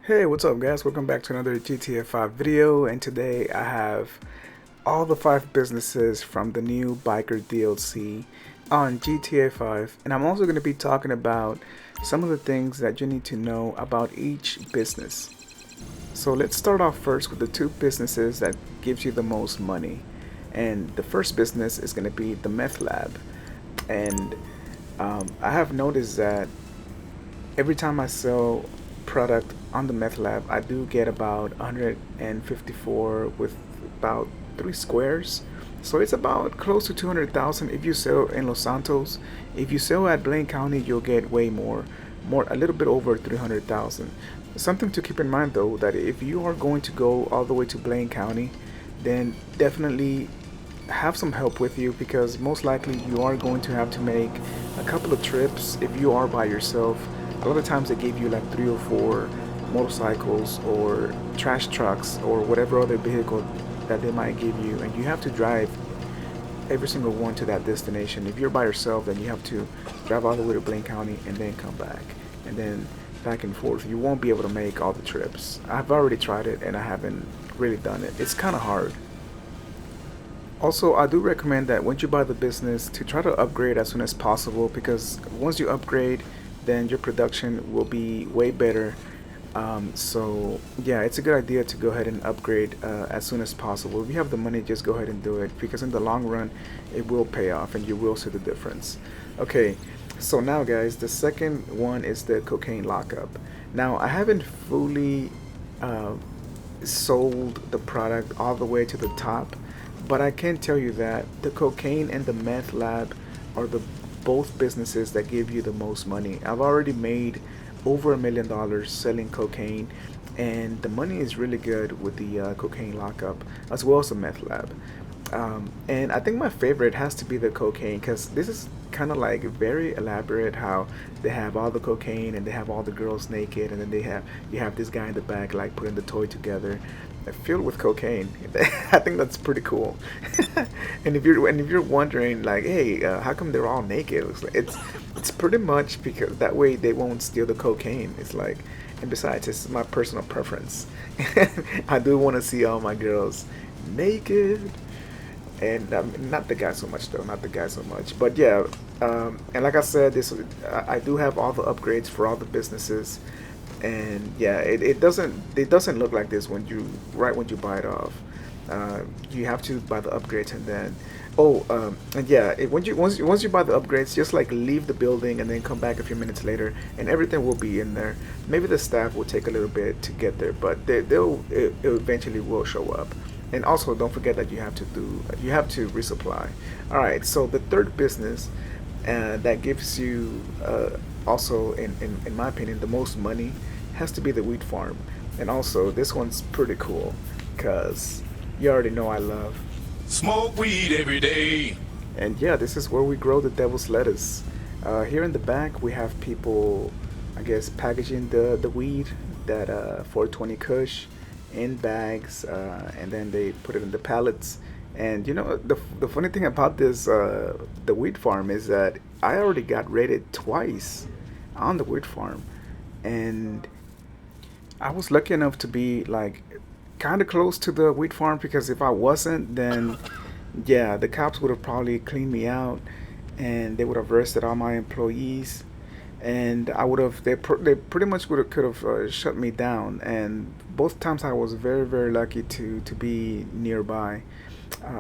Hey, what's up guys? Welcome back to another GTA 5 video, and today I have all the 5 businesses from the new Biker DLC on GTA 5, and I'm also going to be talking about some of the things that you need to know about each business. So let's start off first with the 2 businesses that gives you the most money. And the first business is going to be the meth lab. And I have noticed that every time I sell product on the meth lab, I do get about 154 with about 3 squares. So it's about close to 200,000 if you sell in Los Santos. If you sell at Blaine County, you'll get way more a little bit over 300,000. Something to keep in mind though, that if you are going to go all the way to Blaine County, then definitely have some help with you, because most likely you are going to have to make a couple of trips if you are by yourself. A lot of times they give you like 3 or 4 motorcycles or trash trucks or whatever other vehicle that they might give you, and you have to drive every single one to that destination. If you're by yourself, then you have to drive all the way to Blaine County and then come back, and then back and forth. You won't be able to make all the trips. I've already tried it and I haven't really done it. It's kind of hard. Also, I do recommend that once you buy the business to try to upgrade as soon as possible, because once you upgrade, then your production will be way better. So yeah, it's a good idea to go ahead and upgrade as soon as possible. If you have the money, just go ahead and do it, because in the long run, it will pay off and you will see the difference. Okay, so now guys, the second one is the cocaine lockup. Now I haven't fully uh, sold the product all the way to the top, but I can tell you that the cocaine and the meth lab are the both businesses that give you the most money. I've already made over $1 million selling cocaine, and the money is really good with the cocaine lockup as well as the meth lab. And I think my favorite has to be the cocaine, because this is kind of like very elaborate, how they have all the cocaine and they have all the girls naked, and then you have this guy in the back like putting the toy together filled with cocaine. I think that's pretty cool. And if you're wondering like, hey, how come they're all naked? It's pretty much because that way they won't steal the cocaine. It's like, and besides, it's my personal preference. I do want to see all my girls naked, and not the guy so much though, not the guy so much, but yeah. And like I said, this I do have all the upgrades for all the businesses, and yeah, it doesn't look like this when you right when you buy it off. You have to buy the upgrades, and then and yeah, once you buy the upgrades, just like leave the building and then come back a few minutes later, and everything will be in there. Maybe the staff will take a little bit to get there, but it eventually will show up. And also, don't forget that you have to resupply. All right, so the third business that gives you also, in my opinion, the most money has to be the wheat farm. And also, this one's pretty cool, because you already know I love. Smoke weed every day. And yeah, this is where we grow the devil's lettuce. Here in the back, we have people, I guess, packaging the weed, that 420 Kush, in bags, and then they put it in the pallets. And you know, the funny thing about this, the wheat farm, is that I already got rated twice on the wheat farm, and I was lucky enough to be like kind of close to the wheat farm, because if I wasn't, then yeah, the cops would have probably cleaned me out, and they would have arrested all my employees, and I would have they pretty much would have could have shut me down. And both times I was very lucky to be nearby.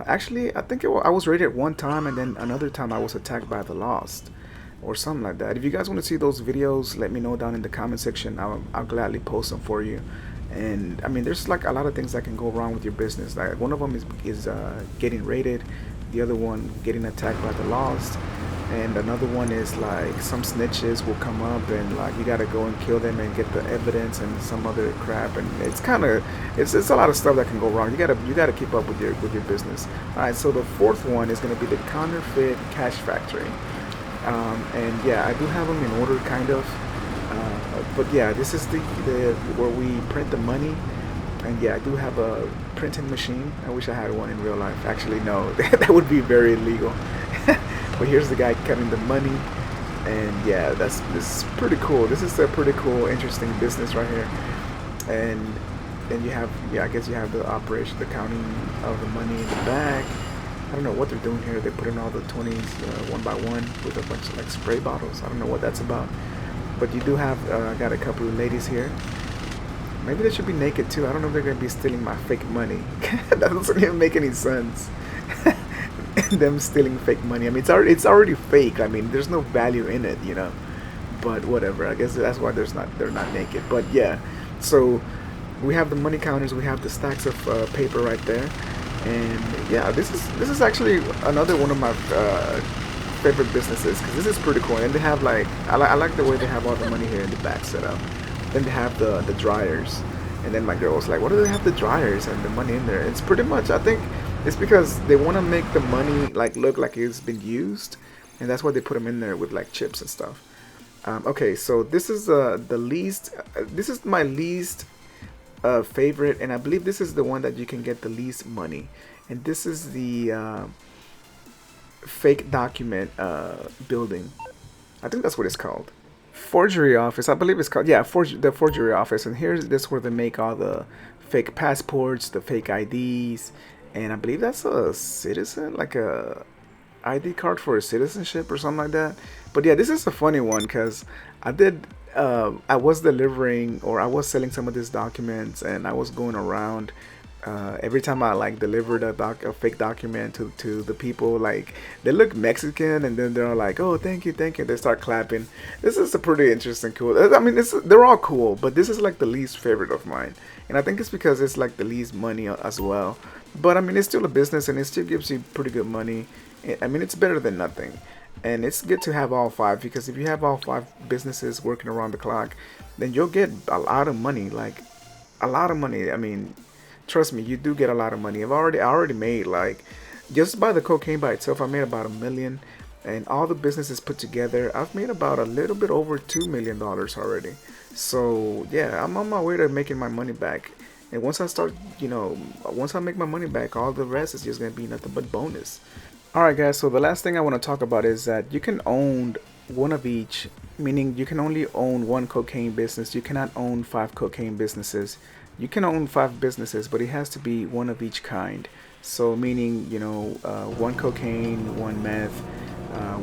Actually, I think I was raided one time, and then another time I was attacked by the Lost or something like that. If you guys want to see those videos, let me know down in the comment section. I'll gladly post them for you. And I mean, there's like a lot of things that can go wrong with your business. Like one of them is getting raided, the other one getting attacked by the Lost, and another one is like some snitches will come up, and like you gotta go and kill them and get the evidence and some other crap. And it's kind of it's a lot of stuff that can go wrong. You gotta keep up with your business. All right, so the fourth one is gonna be the Counterfeit Cash Factory. And yeah, I do have them in order, kind of. But yeah, this is the where we print the money, and yeah, I do have a printing machine. I wish I had one in real life. Actually, no, that would be very illegal. But here's the guy cutting the money, and yeah, this is pretty cool. This is a pretty cool, interesting business right here. And then you have, yeah, I guess you have the operation, the counting of the money in the back. I don't know what they're doing here. They put in all the 20s one by one with a bunch of like spray bottles. I don't know what that's about. But you do have, got a couple of ladies here. Maybe they should be naked too. I don't know if they're going to be stealing my fake money. That doesn't even make any sense. Them stealing fake money. I mean, it's already fake. I mean, there's no value in it, you know. But whatever. I guess that's why they're not naked. But yeah. So we have the money counters. We have the stacks of paper right there. And yeah, this is actually another one of my favorite businesses because this is pretty cool. And they have like I like the way they have all the money here in the back set up. Then they have the dryers. And then my girl was like, "What do they have the dryers and the money in there?" It's pretty much, I think it's because they want to make the money like look like it's been used, and that's why they put them in there with like chips and stuff. Okay, so this is the least. This is my least favorite, and I believe this is the one that you can get the least money. And this is the fake document building. I think that's what it's called. Forgery office, I believe it's called. Yeah, the forgery office. And here's this where they make all the fake passports, the fake IDs, and I believe that's a citizen, like a ID card for a citizenship or something like that. But yeah, this is a funny one because I was delivering, or I was selling some of these documents, and I was going around. Every time I like delivered a fake document to the people, like they look Mexican, and then they're like, "Oh, thank you, thank you." They start clapping. This is a pretty interesting, cool. I mean, they're all cool, but this is like the least favorite of mine, and I think it's because it's like the least money as well. But I mean, it's still a business, and it still gives you pretty good money. I mean, it's better than nothing, and it's good to have all five, because if you have all five businesses working around the clock, then you'll get a lot of money, like a lot of money. I mean, trust me, you do get a lot of money. I already made, like, just by the cocaine by itself, I made about $1 million, and all the businesses put together, I've made about a little bit over $2 million already. So yeah, I'm on my way to making my money back. And once I start, once I make my money back, all the rest is just gonna be nothing but bonus. Alright guys, so the last thing I want to talk about is that you can own one of each, meaning you can only own one cocaine business. You cannot own 5 cocaine businesses. You can own 5 businesses, but it has to be one of each kind. So meaning, one cocaine, one meth,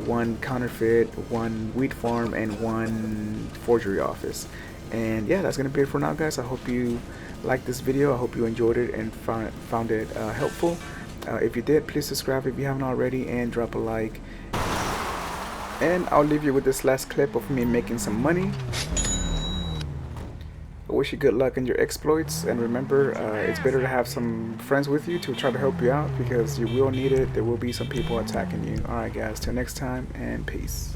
one counterfeit, one wheat farm, and one forgery office. And yeah, that's gonna be it for now, guys. I hope you liked this video. I hope you enjoyed it and found it helpful. If you did, please subscribe if you haven't already, and drop a like. And I'll leave you with this last clip of me making some money. I wish you good luck in your exploits, and remember, it's better to have some friends with you to try to help you out, because you will need it. There will be some people attacking you. Alright guys, till next time, and peace.